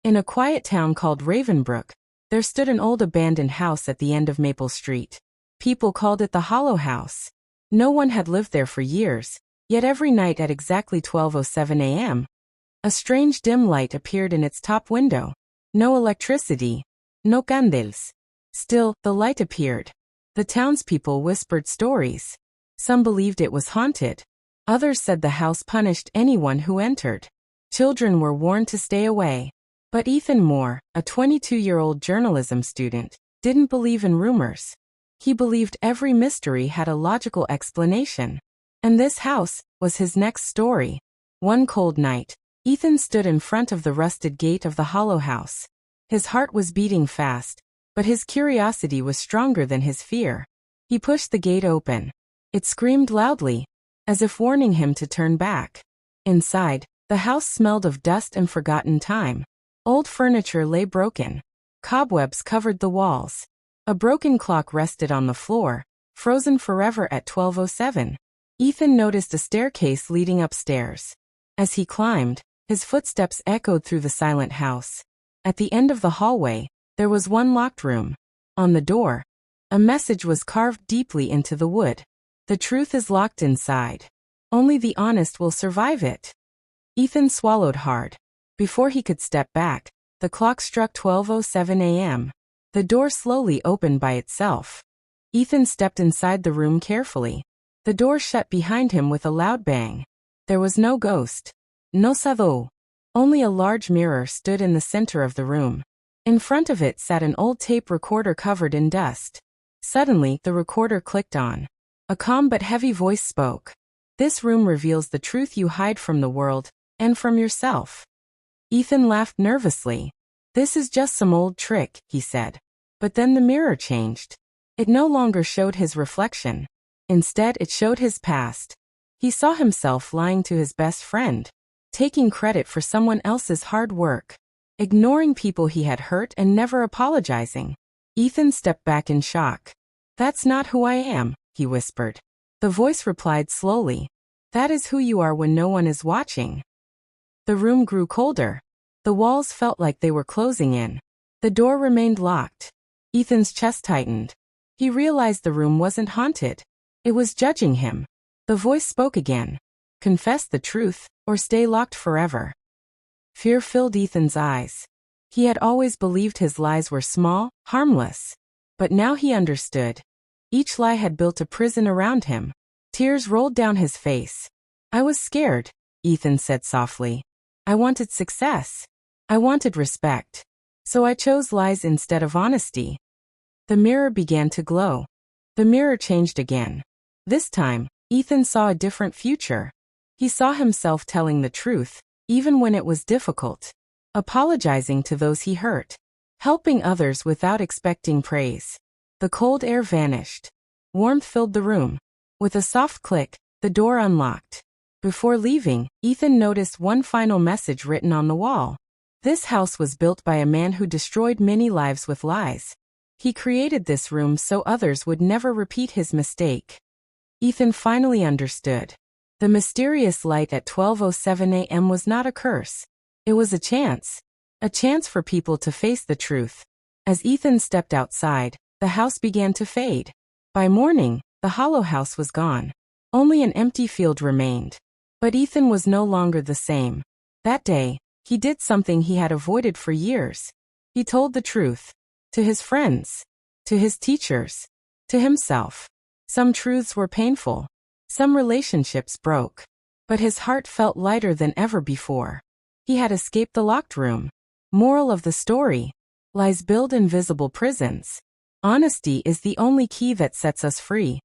In a quiet town called Ravenbrook, there stood an old abandoned house at the end of Maple Street. People called it the Hollow House. No one had lived there for years, yet every night at exactly 12:07 a.m., a strange dim light appeared in its top window. No electricity, no candles. Still, the light appeared. The townspeople whispered stories. Some believed it was haunted. Others said the house punished anyone who entered. Children were warned to stay away. But Ethan Moore, a 22-year-old journalism student, didn't believe in rumors. He believed every mystery had a logical explanation. And this house was his next story. One cold night, Ethan stood in front of the rusted gate of the Hollow House. His heart was beating fast, but his curiosity was stronger than his fear. He pushed the gate open. It screamed loudly, as if warning him to turn back. Inside, the house smelled of dust and forgotten time. Old furniture lay broken. Cobwebs covered the walls. A broken clock rested on the floor, frozen forever at 12:07. Ethan noticed a staircase leading upstairs. As he climbed, his footsteps echoed through the silent house. At the end of the hallway, there was one locked room. On the door, a message was carved deeply into the wood. The truth is locked inside. Only the honest will survive it. Ethan swallowed hard. Before he could step back, the clock struck 12:07 a.m. The door slowly opened by itself. Ethan stepped inside the room carefully. The door shut behind him with a loud bang. There was no ghost. No shadow. Only a large mirror stood in the center of the room. In front of it sat an old tape recorder covered in dust. Suddenly, the recorder clicked on. A calm but heavy voice spoke. "This room reveals the truth you hide from the world, and from yourself." Ethan laughed nervously. "This is just some old trick," he said. But then the mirror changed. It no longer showed his reflection. Instead, it showed his past. He saw himself lying to his best friend, taking credit for someone else's hard work, ignoring people he had hurt and never apologizing. Ethan stepped back in shock. "That's not who I am," he whispered. The voice replied slowly. "That is who you are when no one is watching." The room grew colder. The walls felt like they were closing in. The door remained locked. Ethan's chest tightened. He realized the room wasn't haunted. It was judging him. The voice spoke again. "Confess the truth, or stay locked forever." Fear filled Ethan's eyes. He had always believed his lies were small, harmless. But now he understood. Each lie had built a prison around him. Tears rolled down his face. "I was scared," Ethan said softly. "I wanted success. I wanted respect. So I chose lies instead of honesty." The mirror began to glow. The mirror changed again. This time, Ethan saw a different future. He saw himself telling the truth, even when it was difficult. Apologizing to those he hurt. Helping others without expecting praise. The cold air vanished. Warmth filled the room. With a soft click, the door unlocked. Before leaving, Ethan noticed one final message written on the wall. This house was built by a man who destroyed many lives with lies. He created this room so others would never repeat his mistake. Ethan finally understood. The mysterious light at 12:07 a.m. was not a curse. It was a chance. A chance for people to face the truth. As Ethan stepped outside, the house began to fade. By morning, the Hollow House was gone. Only an empty field remained. But Ethan was no longer the same. That day, he did something he had avoided for years. He told the truth. To his friends. To his teachers. To himself. Some truths were painful. Some relationships broke. But his heart felt lighter than ever before. He had escaped the locked room. Moral of the story. Lies build invisible prisons. Honesty is the only key that sets us free.